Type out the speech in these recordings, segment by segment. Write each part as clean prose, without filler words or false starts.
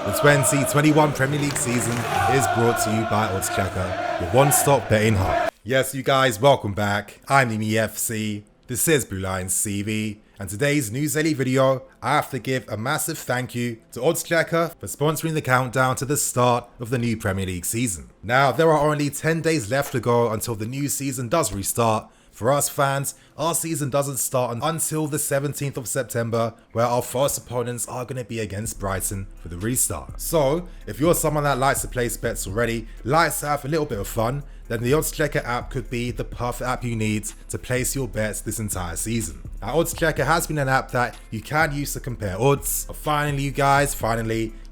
The 2021 Premier League season is brought to you by Oddschecker, your one-stop betting hub. Yes, you guys, welcome back. I'm Timo FC. This is Blue Lions CV, and today's News Daily video, I have to give a massive thank you to Oddschecker for sponsoring the countdown to the start of the new Premier League season. Now, there are only 10 days left to go until the new season does restart. For us fans, our season doesn't start until the 17th of September, where our first opponents are going to be against Brighton for the restart. So, if you're someone that likes to place bets already, likes to have a little bit of fun, then the Oddschecker app could be the perfect app you need to place your bets this entire season. Now, Oddschecker has been an app that you can use to compare odds, but finally you guys,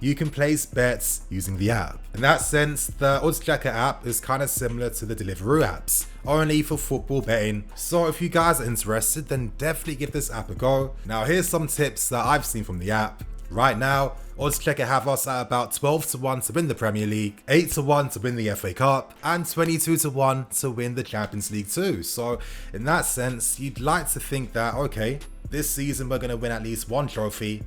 you can place bets using the app. In that sense, the Oddschecker app is kind of similar to the Deliveroo apps, only for football betting. So if you guys are interested, then definitely give this app a go. Now here's some tips that I've seen from the app. Right now, Oddschecker have us at about 12 to 1 to win the Premier League, 8 to 1 to win the FA Cup, and 22 to 1 to win the Champions League too. So in that sense, you'd like to think that, okay, this season we're going to win at least one trophy.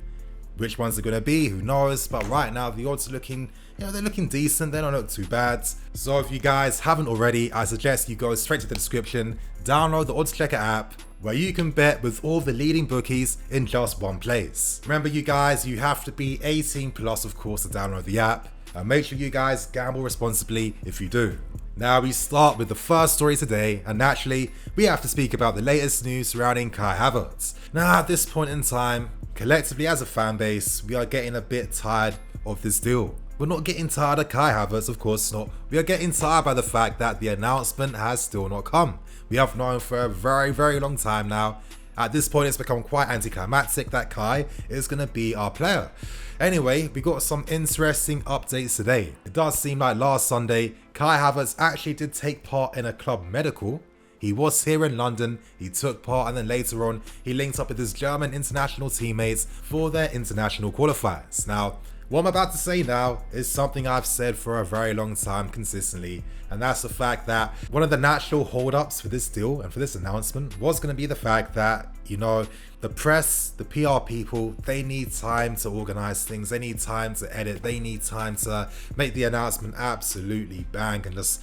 Which ones are going to be, who knows, but right now the odds are looking, they're looking decent, they don't look too bad. So if you guys haven't already, I suggest you go straight to the description, download the Oddschecker app, where you can bet with all the leading bookies in just one place. Remember you guys, you have to be 18 plus of course to download the app, and make sure you guys gamble responsibly if you do. Now we start with the first story today, and naturally we have to speak about the latest news surrounding Kai Havertz. Now at this point in time, collectively as a fan base, we are getting a bit tired of this deal. We're not getting tired of Kai Havertz, of course not. We are getting tired by the fact that the announcement has still not come. We have known for a very, very long time now. At this point, it's become quite anticlimactic that Kai is going to be our player. Anyway, we got some interesting updates today. It does seem like last Sunday, Kai Havertz actually did take part in a club medical. He was here in London, he took part, and then later on, he linked up with his German international teammates for their international qualifiers. Now, what I'm about to say now is something I've said for a very long time consistently, and that's the fact that one of the natural hold-ups for this deal and for this announcement was going to be the fact that, the press, the PR people, they need time to organize things, they need time to edit, they need time to make the announcement absolutely bang and just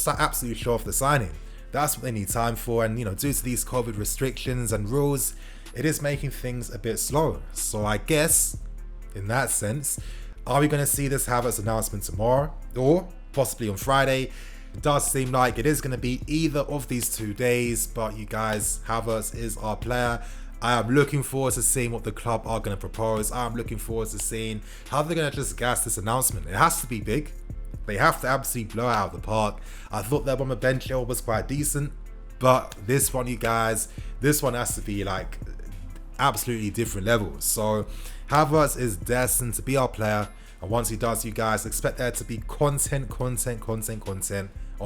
absolutely show off the signing. That's what they need time for, and due to these COVID restrictions and rules, it is making things a bit slow. So I guess, in that sense, are we going to see this Havertz announcement tomorrow or possibly on Friday? It does seem like it is going to be either of these 2 days, but you guys, Havertz is our player. I am looking forward to seeing what the club are going to propose. I'm looking forward to seeing how they're going to just gas this announcement. It has to be big. They have to absolutely blow out of the park. I thought their Benchel was quite decent, but this one, you guys, this one has to be like absolutely different levels. So Havertz is destined to be our player, and once he does, you guys expect there to be content on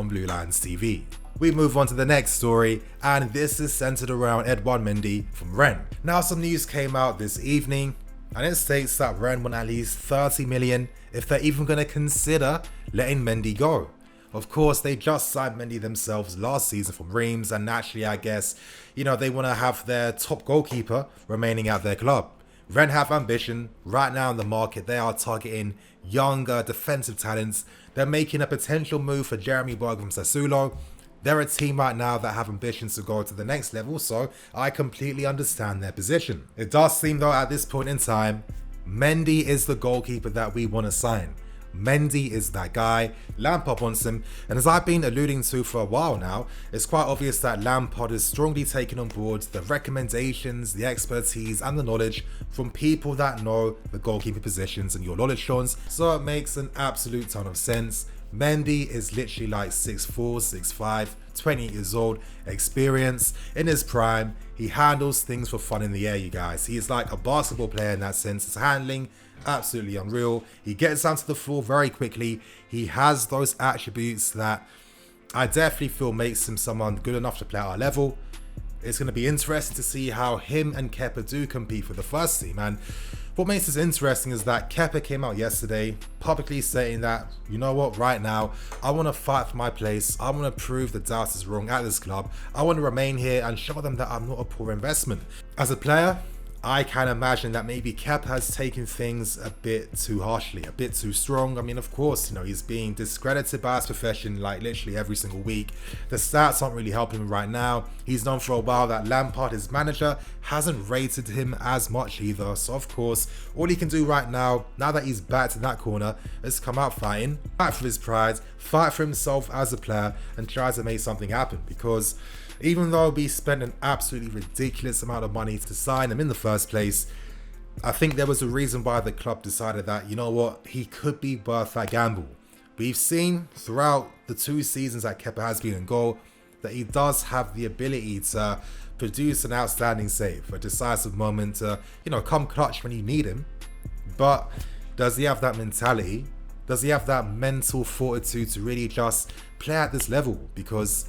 Blue Lions TV. We move on to the next story, and this is centered around Mendy from Rennes. Now some news came out this evening, and it states that Rennes want at least 30 million if they're even going to consider letting Mendy go. Of course, they just signed Mendy themselves last season from Rennes, and naturally, I guess, they want to have their top goalkeeper remaining at their club. Rennes have ambition. Right now in the market, they are targeting younger defensive talents. They're making a potential move for Jeremy Berg from Sassuolo. They're a team right now that have ambitions to go to the next level, so I completely understand their position. It does seem though at this point in time, Mendy is the goalkeeper that we want to sign. Mendy is that guy. Lampard wants him, and as I've been alluding to for a while now, it's quite obvious that Lampard is strongly taking on board the recommendations, the expertise and the knowledge from people that know the goalkeeper positions and your knowledge, Sean's, so it makes an absolute ton of sense. Mendy is literally like 6'4", 6'5", 20 years old, experience, in his prime. He handles things for fun in the air, you guys. He is like a basketball player in that sense. His handling, absolutely unreal. He gets down to the floor very quickly. He has those attributes that I definitely feel makes him someone good enough to play at our level. It's going to be interesting to see how him and Kepa do compete for the first team. And what makes this interesting is that Kepa came out yesterday publicly saying that, you know what, right now, I want to fight for my place. I want to prove the doubters wrong at this club. I want to remain here and show them that I'm not a poor investment. As a player, I can imagine that maybe Kepa has taken things a bit too harshly, a bit too strong. I mean, of course, he's being discredited by his profession like literally every single week. The stats aren't really helping him right now. He's known for a while that Lampard, his manager, hasn't rated him as much either. So of course, all he can do right now that he's back in that corner, is come out fighting, fight for his pride, fight for himself as a player, and try to make something happen. Because even though we spent an absolutely ridiculous amount of money to sign him in the first place, I think there was a reason why the club decided that, you know what, he could be worth that gamble. We've seen throughout the 2 seasons that Kepa has been in goal that he does have the ability to produce an outstanding save, a decisive moment to, come clutch when you need him. But does he have that mentality? Does he have that mental fortitude to really just play at this level? Because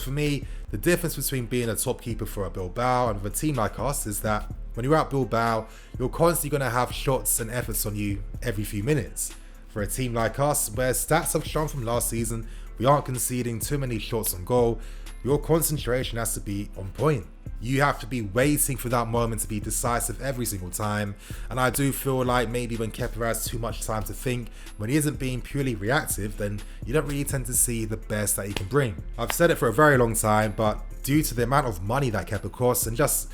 for me, the difference between being a top keeper for a Bilbao and with a team like us is that when you're at Bilbao, you're constantly going to have shots and efforts on you every few minutes. For a team like us, where stats have shown from last season, we aren't conceding too many shots on goal, your concentration has to be on point. You have to be waiting for that moment to be decisive every single time. And I do feel like maybe when Kepa has too much time to think, when he isn't being purely reactive, then you don't really tend to see the best that he can bring. I've said it for a very long time, but due to the amount of money that Kepa costs and just,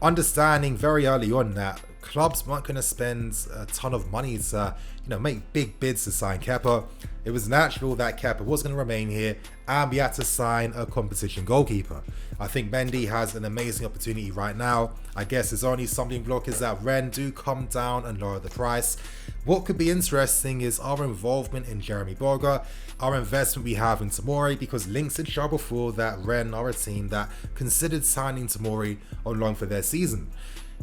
understanding very early on that clubs weren't going to spend a ton of money to, make big bids to sign Kepa, it was natural that Kepa was going to remain here and we had to sign a competition goalkeeper. I think Mendy has an amazing opportunity right now. I guess his only stumbling block is that Rennes do come down and lower the price. What could be interesting is our involvement in Jeremy Boga, our investment we have in Tomori, because links did show before that Rennes are a team that considered signing Tomori on loan for their season.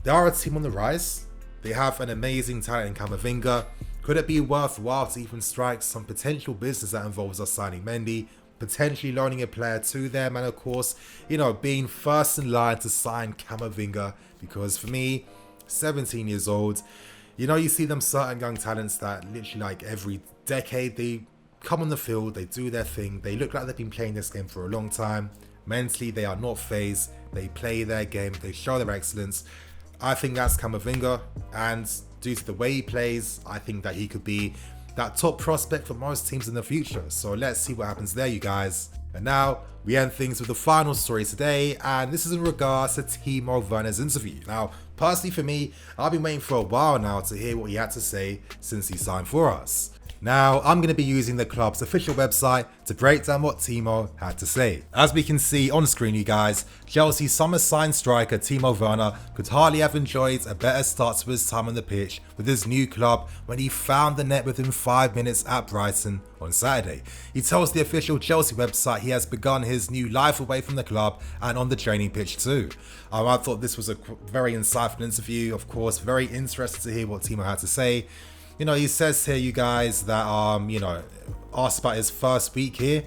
They are a team on the rise. They have an amazing talent in Camavinga. Could it be worthwhile to even strike some potential business that involves us signing Mendy, potentially loaning a player to them, and of course, being first in line to sign Camavinga? Because for me, 17 years old, you see them certain young talents that literally like every decade they come on the field, they do their thing, they look like they've been playing this game for a long time. Mentally, they are not phased, they play their game, they show their excellence. I think that's Camavinga, and due to the way he plays, I think that he could be that top prospect for most teams in the future. So let's see what happens there, you guys. And now we end things with the final story today, and this is in regards to Timo Werner's interview. Now, personally for me, I've been waiting for a while now to hear what he had to say since he signed for us. Now, I'm going to be using the club's official website to break down what Timo had to say. As we can see on screen, you guys, Chelsea's summer signed striker Timo Werner could hardly have enjoyed a better start to his time on the pitch with his new club when he found the net within 5 minutes at Brighton on Saturday. He tells the official Chelsea website he has begun his new life away from the club and on the training pitch too. I thought this was a very insightful interview. Of course, very interested to hear what Timo had to say. He says here, you guys, that, asked about his first week here,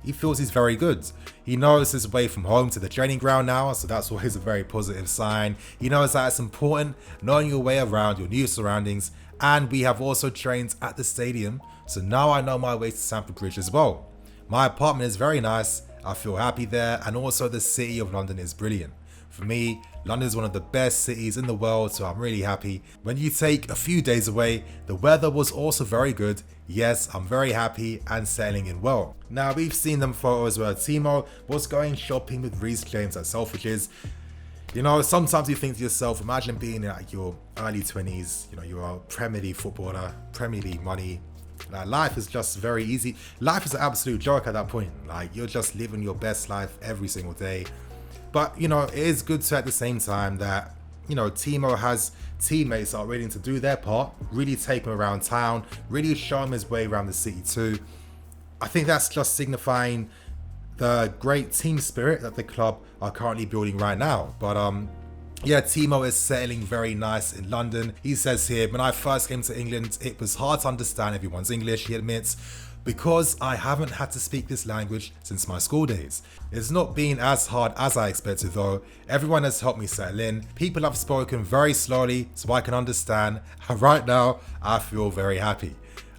he feels he's very good. He knows his way from home to the training ground now, so that's always a very positive sign. He knows that it's important knowing your way around your new surroundings, and we have also trained at the stadium, so now I know my way to Stamford Bridge as well. My apartment is very nice, I feel happy there, and also the city of London is brilliant. For me, London is one of the best cities in the world, so I'm really happy. When you take a few days away, the weather was also very good. Yes, I'm very happy and settling in well. Now, we've seen them photos where Timo was going shopping with Reece James at Selfridges. Sometimes you think to yourself, imagine being in like your early 20s, you're a Premier League footballer, Premier League money. Life is just very easy. Life is an absolute joke at that point. Like, you're just living your best life every single day. But, it is good to at the same time that, Timo has teammates that are willing to do their part, really take him around town, really show him his way around the city too. I think that's just signifying the great team spirit that the club are currently building right now. But, Timo is settling very nice in London. He says here, when I first came to England, it was hard to understand everyone's English, he admits, because I haven't had to speak this language since my school days. It's not been as hard as I expected though. Everyone has helped me settle in. People have spoken very slowly so I can understand, and right now I feel very happy.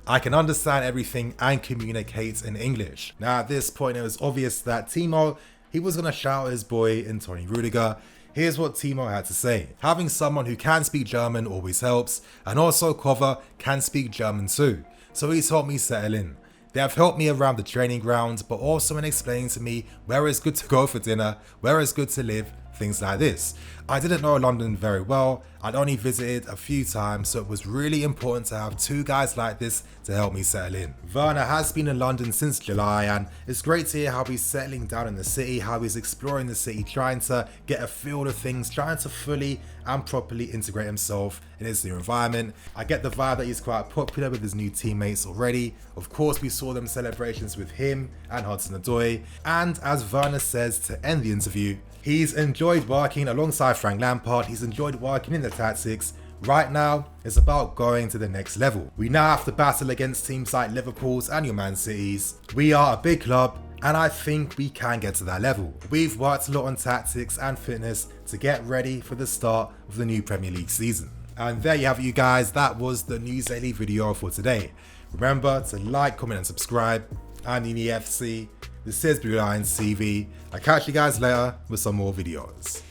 I can understand everything and communicate in English. Now at this point it was obvious that Timo, he was going to shout at his boy Antonio Rudiger. Here's what Timo had to say. Having someone who can speak German always helps, and also Kova can speak German too, so he's helped me settle in. They have helped me around the training ground, but also in explaining to me where it's good to go for dinner, where it's good to live, things like this. I didn't know London very well, I'd only visited a few times, so it was really important to have two guys like this to help me settle in. Werner has been in London since July, and it's great to hear how he's settling down in the city, how he's exploring the city, trying to get a feel of things, trying to fully and properly integrate himself in his new environment. I get the vibe that he's quite popular with his new teammates already. Of course, we saw them celebrations with him and Hudson-Odoi, and as Werner says to end the interview, he's enjoyed working alongside Frank Lampard, he's enjoyed working in the tactics. Right now, it's about going to the next level. We now have to battle against teams like Liverpool's and your Man City's. We are a big club, and I think we can get to that level. We've worked a lot on tactics and fitness to get ready for the start of the new Premier League season. And there you have it, you guys. That was the News Daily video for today. Remember to like, comment and subscribe. I'm Nini FC. This is Blue Lines TV. I'll catch you guys later with some more videos.